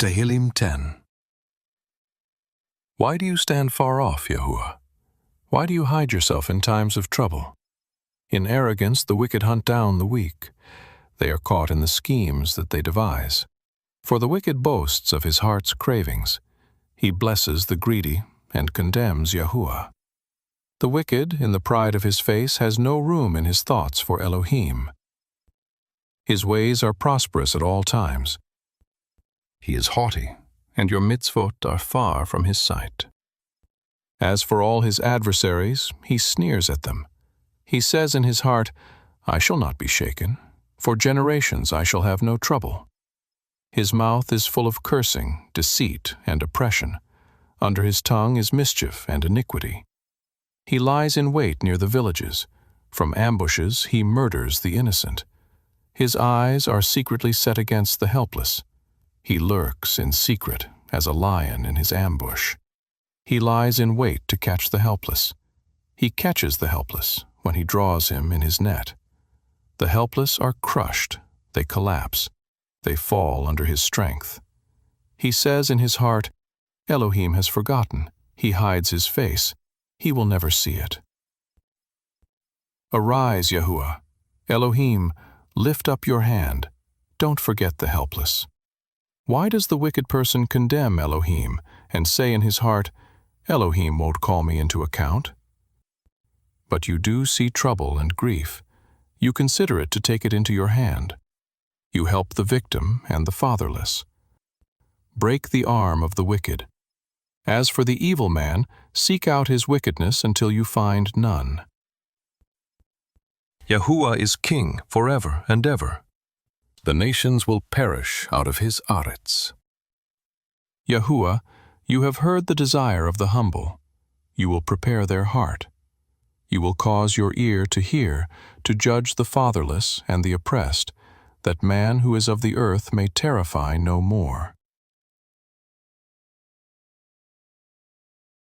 Tehillim 10. Why do you stand far off, Yahuwah? Why do you hide yourself in times of trouble? In arrogance the wicked hunt down the weak. They are caught in the schemes that they devise. For the wicked boasts of his heart's cravings. He blesses the greedy and condemns Yahuwah. The wicked, in the pride of his face, has no room in his thoughts for Elohim. His ways are prosperous at all times. He is haughty, and your mitzvot are far from his sight. As for all his adversaries, he sneers at them. He says in his heart, I shall not be shaken. For generations I shall have no trouble. His mouth is full of cursing, deceit, and oppression. Under his tongue is mischief and iniquity. He lies in wait near the villages. From ambushes he murders the innocent. His eyes are secretly set against the helpless. He lurks in secret as a lion in his ambush. He lies in wait to catch the helpless. He catches the helpless when he draws him in his net. The helpless are crushed, they collapse, they fall under his strength. He says in his heart, Elohim has forgotten, he hides his face, he will never see it. Arise, Yahuwah, Elohim, lift up your hand, don't forget the helpless. Why does the wicked person condemn Elohim and say in his heart, Elohim won't call me into account? But you do see trouble and grief. You consider it to take it into your hand. You help the victim and the fatherless. Break the arm of the wicked. As for the evil man, seek out his wickedness until you find none. Yahuwah is king forever and ever. The nations will perish out of his aretz. Yahuwah, you have heard the desire of the humble. You will prepare their heart. You will cause your ear to hear, to judge the fatherless and the oppressed, that man who is of the earth may terrify no more.